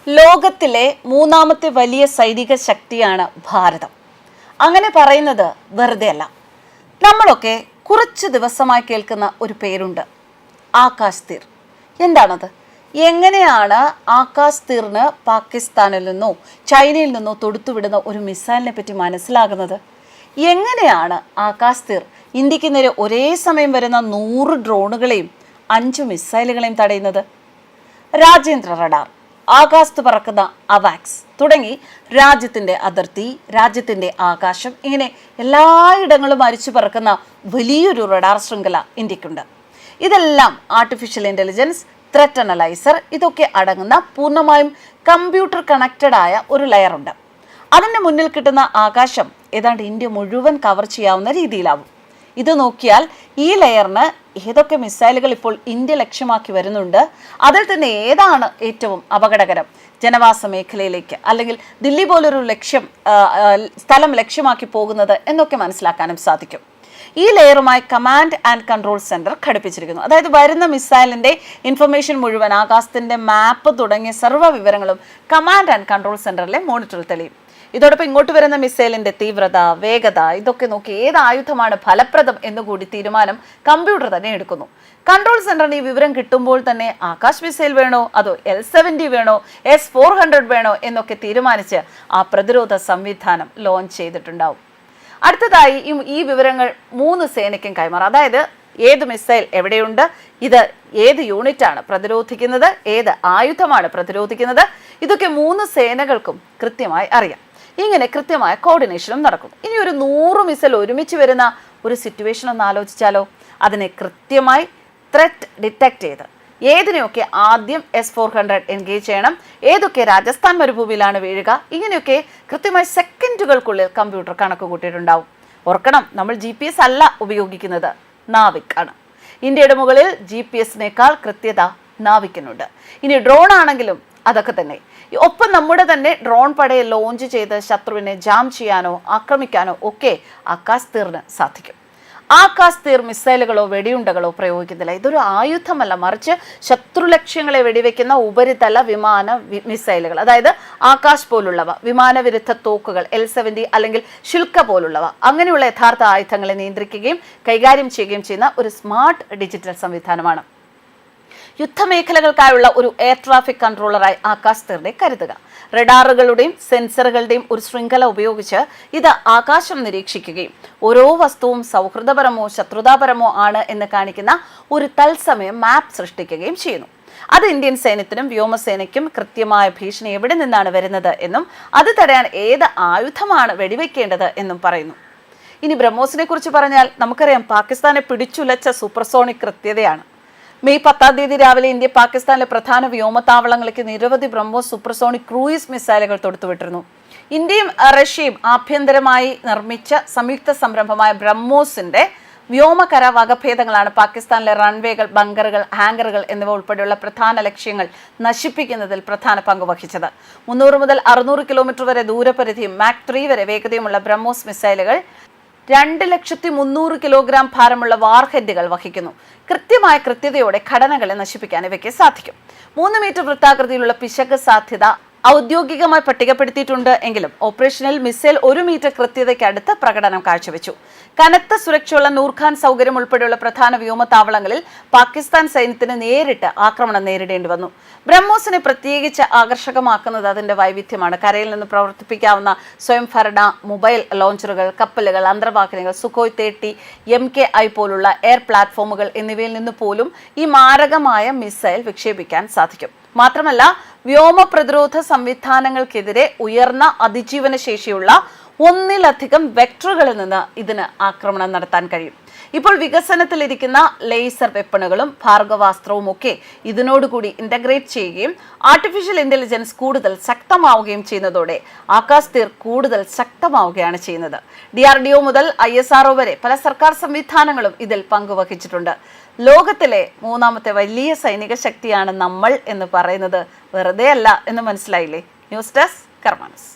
ലോകത്തിലെ മൂന്നാമത്തെ വലിയ സൈനിക ശക്തിയാണ് ഭാരതം. അങ്ങനെ പറയുന്നത് വെറുതെ അല്ല. നമ്മളൊക്കെ കുറച്ച് ദിവസമായി കേൾക്കുന്ന ഒരു പേരുണ്ട്, ആകാശ് തീർ. എന്താണത്? എങ്ങനെയാണ് ആകാശ് തീറിന് പാകിസ്ഥാനിൽ നിന്നോ ചൈനയിൽ നിന്നോ തൊടുത്തുവിടുന്ന ഒരു മിസൈലിനെ പറ്റി മനസ്സിലാകുന്നത്? എങ്ങനെയാണ് ആകാശ് തീർ ഇന്ത്യക്ക് നേരെ ഒരേ സമയം വരുന്ന 100 ഡ്രോണുകളെയും 5 മിസൈലുകളെയും തടയുന്നത്? രാജ്യാന്തര റഡാർ, ആകാശത്ത് പറക്കുന്ന അവാക്സ് തുടങ്ങി രാജ്യത്തിൻ്റെ അതിർത്തി, രാജ്യത്തിൻ്റെ ആകാശം, ഇങ്ങനെ എല്ലായിടങ്ങളും അരിച്ചു പറക്കുന്ന വലിയൊരു റഡാർ ശൃംഖല ഇന്ത്യക്കുണ്ട്. ഇതെല്ലാം ആർട്ടിഫിഷ്യൽ ഇൻ്റലിജൻസ്, ത്രെറ്റ് അനലൈസർ, ഇതൊക്കെ അടങ്ങുന്ന പൂർണ്ണമായും കമ്പ്യൂട്ടർ കണക്റ്റഡ് ആയ ഒരു ലെയറുണ്ട്. അതിൻ്റെ മുന്നിൽ കിട്ടുന്ന ആകാശം ഏതാണ്ട് ഇന്ത്യ മുഴുവൻ കവർ ചെയ്യാവുന്ന രീതിയിലാവും. ഇത് നോക്കിയാൽ ഈ ലെയറിന് ഏതൊക്കെ മിസൈലുകൾ ഇപ്പോൾ ഇന്ത്യ ലക്ഷ്യമാക്കി വരുന്നുണ്ട്, അതിൽ തന്നെ ഏതാണ് ഏറ്റവും അപകടകരം, ജനവാസ മേഖലയിലേക്ക് അല്ലെങ്കിൽ ദില്ലി പോലൊരു സ്ഥലം ലക്ഷ്യമാക്കി പോകുന്നത് എന്നൊക്കെ മനസ്സിലാക്കാനും സാധിക്കും. ഈ ലെയറുമായി കമാൻഡ് ആൻഡ് കൺട്രോൾ സെന്റർ ഘടിപ്പിച്ചിരിക്കുന്നു. അതായത് വരുന്ന മിസൈലിന്റെ ഇൻഫർമേഷൻ മുഴുവൻ, ആകാശത്തിന്റെ മാപ്പ് തുടങ്ങിയ സർവ്വ വിവരങ്ങളും കമാൻഡ് ആൻഡ് കൺട്രോൾ സെന്ററിലെ മോണിറ്ററിൽ തെളിയും. ഇതോടൊപ്പം ഇങ്ങോട്ട് വരുന്ന മിസൈലിന്റെ തീവ്രത, വേഗത, ഇതൊക്കെ നോക്കി ഏത് ആയുധമാണ് ഫലപ്രദം എന്നുകൂടി തീരുമാനം കമ്പ്യൂട്ടർ തന്നെ എടുക്കുന്നു. കൺട്രോൾ സെന്ററിന് ഈ വിവരം കിട്ടുമ്പോൾ തന്നെ ആകാശ് മിസൈൽ വേണോ അതോ L-70 വേണോ, S-400 വേണോ എന്നൊക്കെ തീരുമാനിച്ച് ആ പ്രതിരോധ സംവിധാനം ലോഞ്ച് ചെയ്തിട്ടുണ്ടാവും. അടുത്തതായി ഈ വിവരങ്ങൾ 3 സേനയ്ക്കും കൈമാറും. അതായത് ഏത് മിസൈൽ എവിടെയുണ്ട്, ഇത് ഏത് യൂണിറ്റാണ് പ്രതിരോധിക്കുന്നത്, ഏത് ആയുധമാണ് പ്രതിരോധിക്കുന്നത്, ഇതൊക്കെ 3 സേനകൾക്കും കൃത്യമായി അറിയാം. ഇങ്ങനെ കൃത്യമായ കോർഡിനേഷനും നടക്കും. ഇനി ഒരു 100 മിസൈൽ ഒരുമിച്ച് വരുന്ന ഒരു സിറ്റുവേഷൻ ഒന്ന് ആലോചിച്ചാലോ? അതിനെ കൃത്യമായി ത്രെറ്റ് ഡിറ്റക്ട് ചെയ്ത് ഏതിനെയൊക്കെ ആദ്യം S-400 എൻഗേജ് ചെയ്യണം, ഏതൊക്കെ രാജസ്ഥാൻ മരുഭൂമിയിലാണ് വീഴുക, ഇങ്ങനെയൊക്കെ കൃത്യമായി സെക്കൻഡുകൾക്കുള്ളിൽ കമ്പ്യൂട്ടർ കണക്ക് കൂട്ടിയിട്ടുണ്ടാവും. ഓർക്കണം, നമ്മൾ GPS അല്ല ഉപയോഗിക്കുന്നത്, നാവിക് ആണ്. ഇന്ത്യയുടെ മുകളിൽ GPS-നേക്കാൾ കൃത്യത നാവിക്കിനുണ്ട്. ഇനി ഡ്രോൺ ആണെങ്കിലും അതൊക്കെ തന്നെ. ഒപ്പം നമ്മുടെ തന്നെ ഡ്രോൺ പടയെ ലോഞ്ച് ചെയ്ത് ശത്രുവിനെ ജാം ചെയ്യാനോ ആക്രമിക്കാനോ ഒക്കെ ആകാശ് തീറിന് സാധിക്കും. ആകാശ് തീർ മിസൈലുകളോ വെടിയുണ്ടകളോ പ്രയോഗിക്കുന്നില്ല. ഇതൊരു ആയുധമല്ല, മറിച്ച് ശത്രു ലക്ഷ്യങ്ങളെ വെടിവെക്കുന്ന ഉപരിതല വിമാന മിസൈലുകൾ. അതായത് ആകാശ് പോലുള്ളവ, വിമാനവിരുദ്ധ തോക്കുകൾ, L-70 അല്ലെങ്കിൽ ശിൽക്ക പോലുള്ളവ, അങ്ങനെയുള്ള യഥാർത്ഥ ആയുധങ്ങളെ നിയന്ത്രിക്കുകയും കൈകാര്യം ചെയ്യുകയും ചെയ്യുന്ന ഒരു സ്മാർട്ട് ഡിജിറ്റൽ സംവിധാനമാണ്. യുദ്ധമേഖലകൾക്കായുള്ള ഒരു എയർ ട്രാഫിക് കൺട്രോളറായി ആകാശ് തീറിനെ കരുതുക. റഡാറുകളുടെയും സെൻസറുകളുടെയും ഒരു ശൃംഖല ഉപയോഗിച്ച് ഇത് ആകാശം നിരീക്ഷിക്കുകയും ഓരോ വസ്തുവും സൗഹൃദപരമോ ശത്രുതാപരമോ ആണ് എന്ന് കാണിക്കുന്ന ഒരു തത്സമയം മാപ്പ് സൃഷ്ടിക്കുകയും ചെയ്യുന്നു. അത് ഇന്ത്യൻ സൈന്യത്തിനും വ്യോമസേനയ്ക്കും കൃത്യമായ ഭീഷണി എവിടെ നിന്നാണ് വരുന്നത് എന്നും അത് തടയാൻ ഏത് ആയുധമാണ് വെടിവെക്കേണ്ടത് എന്നും പറയുന്നു. ഇനി ബ്രഹ്മോസിനെ കുറിച്ച് പറഞ്ഞാൽ നമുക്കറിയാം, പാകിസ്ഥാനെ പിടിച്ചുലച്ച സൂപ്പർസോണിക് കൃത്യതയാണ്. മെയ് 10 രാവിലെ ഇന്ത്യ പാകിസ്ഥാനിലെ പ്രധാന വ്യോമത്താവളങ്ങളിലേക്ക് നിരവധി ബ്രഹ്മോസ് സൂപ്പർസോണിക് ക്രൂയിസ് മിസൈലുകൾ തൊടുത്തുവിട്ടിരുന്നു. ഇന്ത്യയും റഷ്യയും ആഭ്യന്തരമായി നിർമ്മിച്ച സംയുക്ത സംരംഭമായ ബ്രഹ്മോസിന്റെ വ്യോമകര വകഭേദങ്ങളാണ് പാകിസ്ഥാനിലെ റൺവേകൾ, ബങ്കറുകൾ, ഹാങ്കറുകൾ എന്നിവ ഉൾപ്പെടെയുള്ള പ്രധാന ലക്ഷ്യങ്ങൾ നശിപ്പിക്കുന്നതിൽ പ്രധാന പങ്ക് വഹിച്ചത്. 300 മുതൽ 600 കിലോമീറ്റർ വരെ ദൂരപരിധിയും മാക് 3 വരെ വേഗതയുമുള്ള ബ്രഹ്മോസ് മിസൈലുകൾ 2,300,000 കിലോഗ്രാം ഭാരമുള്ള വാർഹെഡുകൾ വഹിക്കുന്നു. കൃത്യമായ കൃത്യതയോടെ ഘടനകളെ നശിപ്പിക്കാൻ ഇവയ്ക്ക് സാധിക്കും. 3 മീറ്റർ വൃത്താകൃതിയിലുള്ള പിശക് സാധ്യത ഔദ്യോഗികമായി പട്ടികപ്പെടുത്തിയിട്ടുണ്ട് എങ്കിലും ഓപ്പറേഷനിൽ മിസൈൽ 1 മീറ്റർ കൃത്യതയ്ക്ക് അടുത്ത് പ്രകടനം കാഴ്ചവെച്ചു. കനത്ത സുരക്ഷയുള്ള നൂർഖാൻ സൗകര്യം ഉൾപ്പെടെയുള്ള പ്രധാന വ്യോമത്താവളങ്ങളിൽ പാകിസ്ഥാൻ സൈന്യത്തിന് നേരിട്ട് ആക്രമണം നേരിടേണ്ടി വന്നു. ബ്രഹ്മോസിനെ പ്രത്യേകിച്ച് ആകർഷകമാക്കുന്നത് അതിന്റെ വൈവിധ്യമാണ്. കരയിൽ നിന്ന് പ്രവർത്തിപ്പിക്കാവുന്ന സ്വയംഭരണ മൊബൈൽ ലോഞ്ചറുകൾ, കപ്പലുകൾ, അന്തർവാഹിനികൾ, സുഖോയ് 30, MKI പോലുള്ള എയർ പ്ലാറ്റ്ഫോമുകൾ എന്നിവയിൽ നിന്ന് പോലും ഈ മാരകമായ മിസൈൽ വിക്ഷേപിക്കാൻ സാധിക്കും. മാത്രമല്ല, വ്യോമ പ്രതിരോധ സംവിധാനങ്ങൾക്കെതിരെ ഉയർന്ന അതിജീവന ശേഷിയുള്ള 1-ലധികം വെക്ടറുകളിൽ നിന്ന് ഇതിന് ആക്രമണം നടത്താൻ കഴിയും. ഇപ്പോൾ വികസനത്തിലിരിക്കുന്ന ലേസർ വെപ്പണുകളും ഭാർഗവാസ്ത്രവും ഒക്കെ ഇതിനോടുകൂടി ഇന്റഗ്രേറ്റ് ചെയ്യുകയും ആർട്ടിഫിഷ്യൽ ഇന്റലിജൻസ് കൂടുതൽ ശക്തമാവുകയും ചെയ്യുന്നതോടെ ആകാശ് തീർ കൂടുതൽ ശക്തമാവുകയാണ് ചെയ്യുന്നത്. DRDO മുതൽ ISRO വരെ പല സർക്കാർ സംവിധാനങ്ങളും ഇതിൽ പങ്കുവഹിച്ചിട്ടുണ്ട്. ലോകത്തിലെ 3ാമത്തെ വലിയ സൈനിക ശക്തിയാണ് നമ്മൾ എന്ന് പറയുന്നത് വെറുതെ അല്ല എന്ന് മനസ്സിലായില്ലേ? News desk കർമാനസ്.